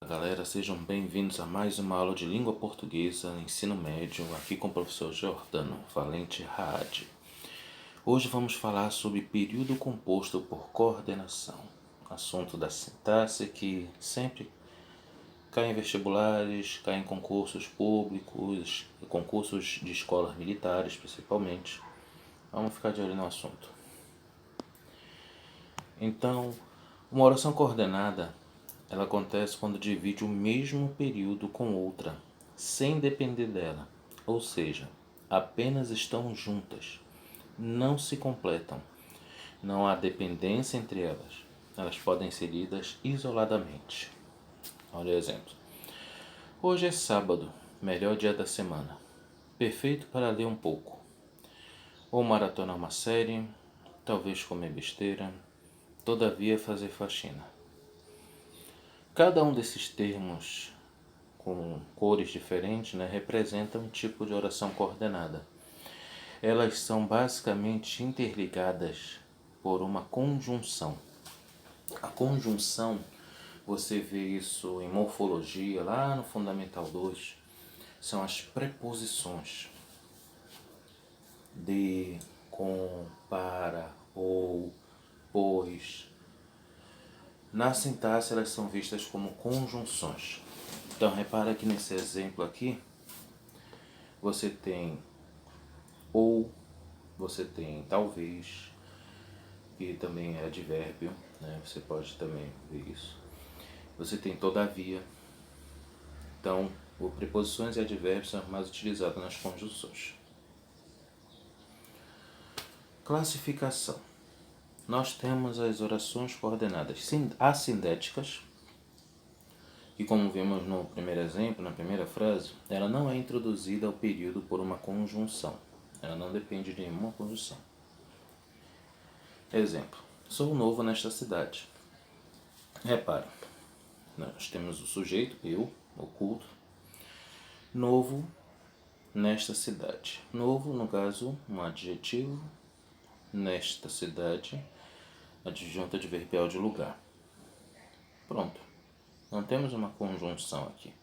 Galera, sejam bem-vindos a mais uma aula de língua portuguesa, ensino médio, aqui com o professor Jordano Valente Raad. Hoje vamos falar sobre período composto por coordenação, assunto da sintaxe que sempre cai em vestibulares, cai em concursos públicos, concursos de escolas militares principalmente. Vamos ficar de olho no assunto. Então, uma oração coordenada ela acontece quando divide o mesmo período com outra, sem depender dela, ou seja, apenas estão juntas, não se completam, não há dependência entre elas, elas podem ser lidas isoladamente. Olha o exemplo. Hoje é sábado, melhor dia da semana, perfeito para ler um pouco, ou maratonar uma série, talvez comer besteira, todavia fazer faxina. Cada um desses termos com cores diferentes, representa um tipo de oração coordenada. Elas são basicamente interligadas por uma conjunção. A conjunção, você vê isso em morfologia, lá no Fundamental 2, são as preposições de, com, para, ou, pois. Na sintaxe, elas são vistas como conjunções. Então, repara que nesse exemplo aqui, você tem ou, você tem talvez, que também é advérbio, você pode também ver isso. Você tem todavia. Então, preposições e advérbios são mais utilizados nas conjunções. Classificação. Nós temos as orações coordenadas assindéticas, e como vimos no primeiro exemplo, na primeira frase, ela não é introduzida ao período por uma conjunção. Ela não depende de nenhuma conjunção. Exemplo. Sou novo nesta cidade. Repare, nós temos o sujeito, eu, oculto. Novo nesta cidade. Novo, no caso, um adjetivo. Nesta cidade, adjunto adverbial de lugar. Pronto. Não temos uma conjunção aqui.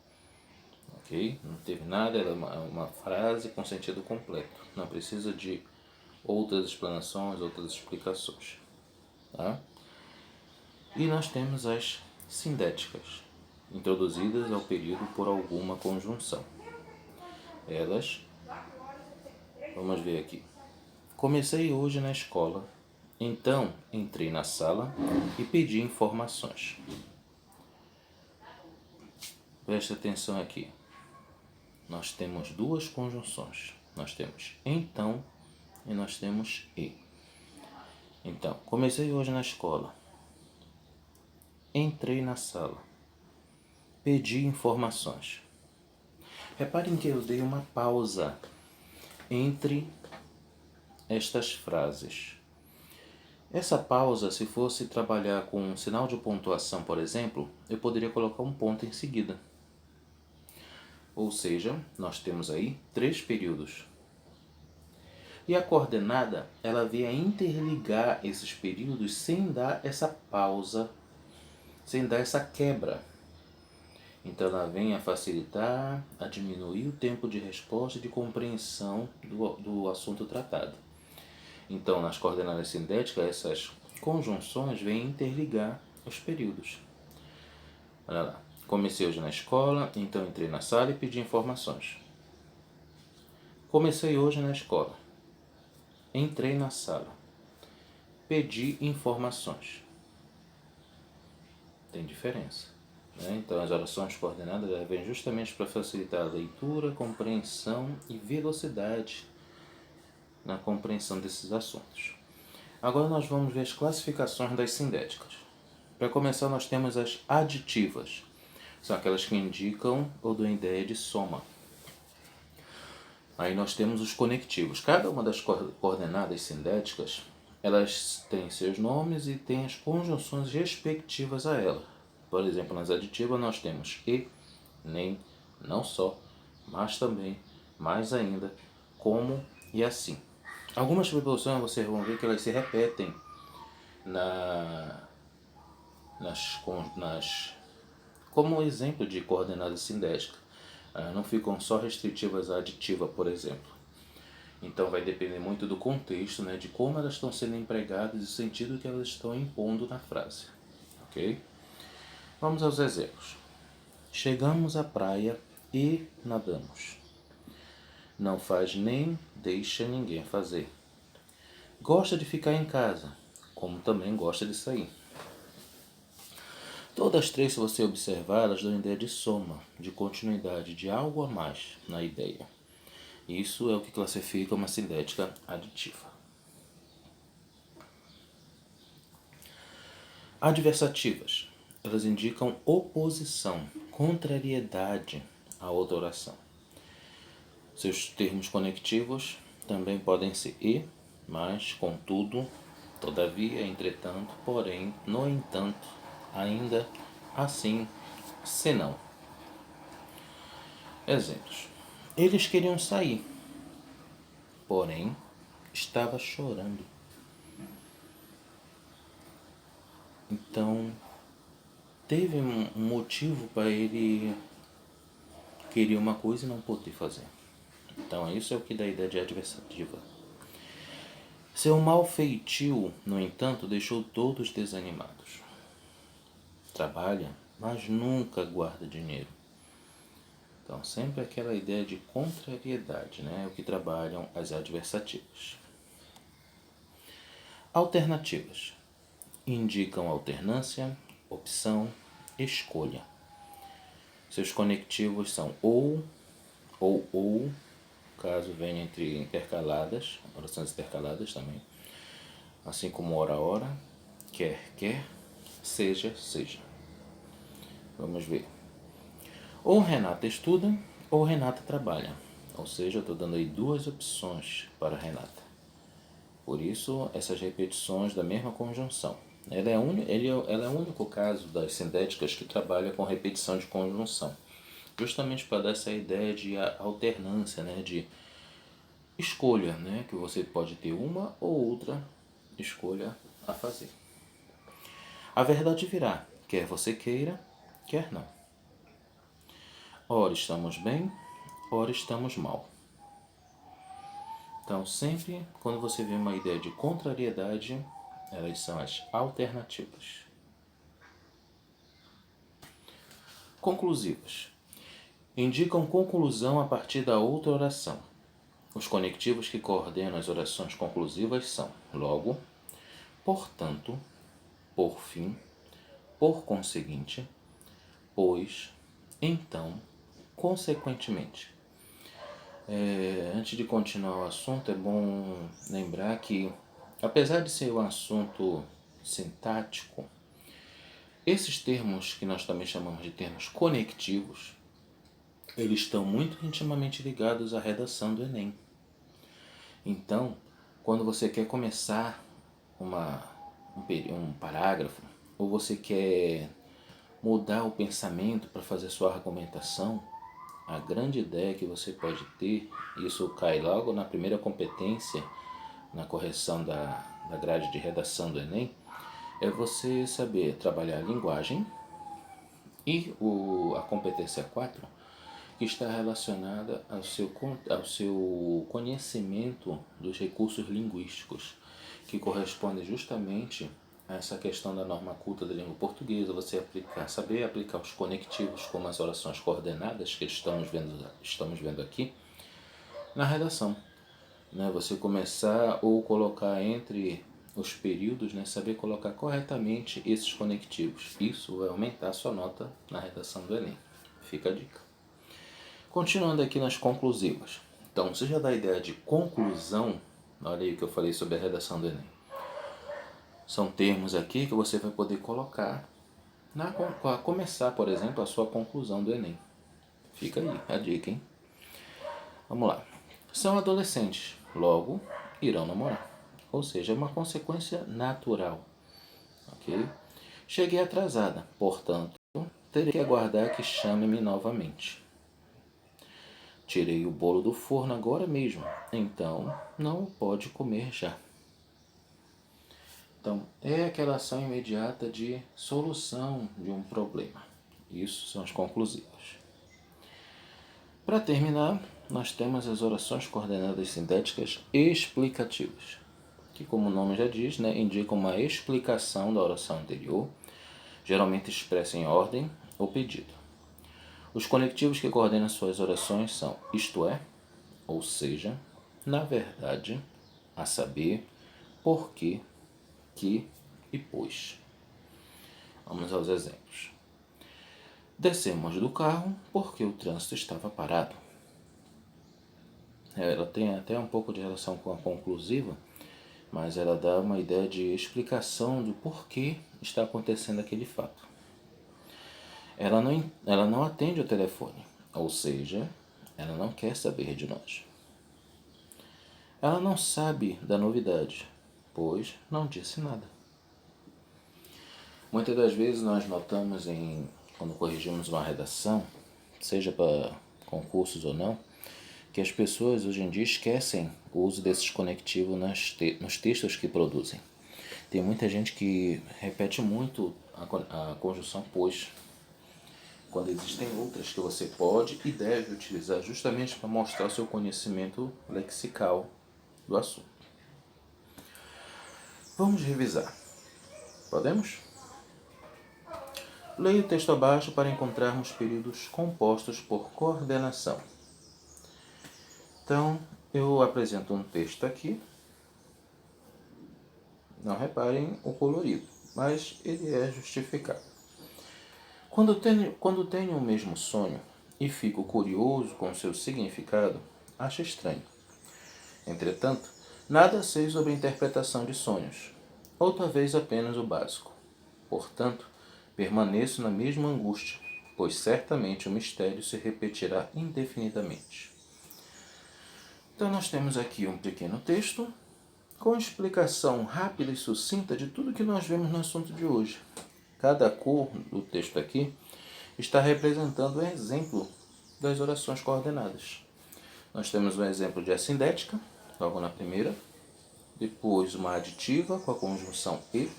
Ok? Não teve nada, ela é uma frase com sentido completo. Não precisa de outras explanações, outras explicações. Tá? E nós temos as sindéticas, introduzidas ao período por alguma conjunção. Elas, vamos ver aqui. Comecei hoje na escola, então entrei na sala e pedi informações. Preste atenção aqui. Nós temos duas conjunções. Nós temos então e nós temos e. Então, comecei hoje na escola. Entrei na sala. Pedi informações. Reparem que eu dei uma pausa entre estas frases. Essa pausa, se fosse trabalhar com um sinal de pontuação, por exemplo, eu poderia colocar um ponto em seguida. Ou seja, nós temos aí 3 períodos. E a coordenada, ela vem a interligar esses períodos sem dar essa pausa, sem dar essa quebra. Então ela vem a facilitar, a diminuir o tempo de resposta e de compreensão do assunto tratado. Então, nas coordenadas sindéticas, essas conjunções vêm interligar os períodos. Olha lá. Comecei hoje na escola, então entrei na sala e pedi informações. Comecei hoje na escola. Entrei na sala. Pedi informações. Tem diferença. Então, as orações coordenadas vêm justamente para facilitar a leitura, compreensão e velocidade na compreensão desses assuntos. Agora nós vamos ver as classificações das sindéticas. Para começar, nós temos as aditivas. São aquelas que indicam ou dão ideia de soma. Aí nós temos os conectivos. Cada uma das coordenadas sindéticas, elas têm seus nomes e têm as conjunções respectivas a ela. Por exemplo, nas aditivas nós temos e, nem, não só, mas também, mais ainda, como e assim. Algumas preposições vocês vão ver que elas se repetem nas Como exemplo de coordenada sindética, não ficam só restritivas à aditiva, por exemplo. Então vai depender muito do contexto, né, de como elas estão sendo empregadas e o sentido que elas estão impondo na frase. Ok? Vamos aos exemplos. Chegamos à praia e nadamos. Não faz nem deixa ninguém fazer. Gosta de ficar em casa, como também gosta de sair. Todas as três, se você observar, elas dão ideia de soma, de continuidade, de algo a mais na ideia. Isso é o que classifica uma sindética aditiva. Adversativas. Elas indicam oposição, contrariedade à outra oração. Seus termos conectivos também podem ser e, mas, contudo, todavia, entretanto, porém, no entanto, ainda, assim, senão. Exemplos. Eles queriam sair, porém, estava chorando. Então, teve um motivo para ele querer uma coisa e não poder fazer. Então, isso é o que dá a ideia de adversativa. Seu mau feitio, no entanto, deixou todos desanimados. Trabalha, mas nunca guarda dinheiro. Então, sempre aquela ideia de contrariedade, né? É o que trabalham as adversativas. Alternativas. Indicam alternância, opção, escolha. Seus conectivos são ou, caso venha entre intercaladas, orações intercaladas também, assim como ora, quer, seja. Vamos ver. Ou Renata estuda, ou Renata trabalha. Ou seja, eu estou dando aí duas opções para Renata. Por isso, essas repetições da mesma conjunção. Ela é o único caso das sindéticas que trabalha com repetição de conjunção. Justamente para dar essa ideia de alternância, né, de escolha, né, que você pode ter uma ou outra escolha a fazer. A verdade virá, quer você queira, quer não. Ora estamos bem, ora estamos mal. Então, sempre quando você vê uma ideia de contrariedade, elas são as alternativas. Conclusivas. Indicam conclusão a partir da outra oração. Os conectivos que coordenam as orações conclusivas são logo, portanto, por fim, por conseguinte, pois, então, consequentemente. Antes de continuar o assunto, é bom lembrar que, apesar de ser um assunto sintático, esses termos que nós também chamamos de termos conectivos, eles estão muito intimamente ligados à redação do Enem. Então, quando você quer começar um parágrafo, ou você quer mudar o pensamento para fazer sua argumentação, a grande ideia que você pode ter, isso cai logo na primeira competência, na correção da grade de redação do Enem, é você saber trabalhar a linguagem e a competência 4, que está relacionada ao seu conhecimento dos recursos linguísticos, que corresponde justamente a essa questão da norma culta da língua portuguesa, você saber aplicar os conectivos como as orações coordenadas que estamos vendo aqui na redação. Né? Você começar ou colocar entre os períodos, né? Saber colocar corretamente esses conectivos. Isso vai aumentar a sua nota na redação do Enem. Fica a dica. Continuando aqui nas conclusivas. Então, você já dá a ideia de conclusão. Olha aí o que eu falei sobre a redação do Enem. São termos aqui que você vai poder colocar para começar, por exemplo, a sua conclusão do Enem. Fica aí a dica, hein? Vamos lá. São adolescentes, logo irão namorar. Ou seja, é uma consequência natural. Ok? Cheguei atrasada, portanto, terei que aguardar que chame-me novamente. Tirei o bolo do forno agora mesmo, então não pode comer já. Então, é aquela ação imediata de solução de um problema. Isso são as conclusivas. Para terminar, nós temos as orações coordenadas sintéticas explicativas, que, como o nome já diz, indicam uma explicação da oração anterior, geralmente expressa em ordem ou pedido. Os conectivos que coordenam suas orações são isto é, ou seja, na verdade, a saber, porque, que e pois. Vamos aos exemplos. Descemos do carro porque o trânsito estava parado. Ela tem até um pouco de relação com a conclusiva, mas ela dá uma ideia de explicação do porquê está acontecendo aquele fato. Ela não atende o telefone, ou seja, ela não quer saber de nós. Ela não sabe da novidade, pois não disse nada. Muitas das vezes nós notamos quando corrigimos uma redação, seja para concursos ou não, que as pessoas hoje em dia esquecem o uso desses conectivos nos textos que produzem. Tem muita gente que repete muito a conjunção pois, quando existem outras que você pode e deve utilizar justamente para mostrar o seu conhecimento lexical do assunto. Vamos revisar. Podemos? Leia o texto abaixo para encontrarmos períodos compostos por coordenação. Então, eu apresento um texto aqui. Não reparem o colorido, mas ele é justificado. Quando tenho o mesmo sonho e fico curioso com seu significado, acho estranho. Entretanto, nada sei sobre a interpretação de sonhos, ou talvez apenas o básico. Portanto, permaneço na mesma angústia, pois certamente o mistério se repetirá indefinidamente. Então nós temos aqui um pequeno texto com explicação rápida e sucinta de tudo que nós vemos no assunto de hoje. Cada cor do texto aqui está representando um exemplo das orações coordenadas. Nós temos um exemplo de assindética, logo na primeira. Depois uma aditiva com a conjunção e.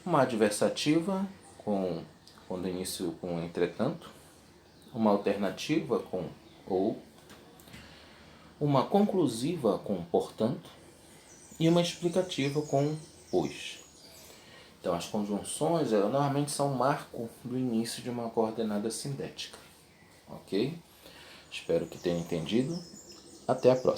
Uma adversativa quando início com entretanto. Uma alternativa com ou. Uma conclusiva com portanto. E uma explicativa com pois. Então, as conjunções normalmente são um marco do início de uma coordenada sindética. Ok? Espero que tenham entendido. Até a próxima.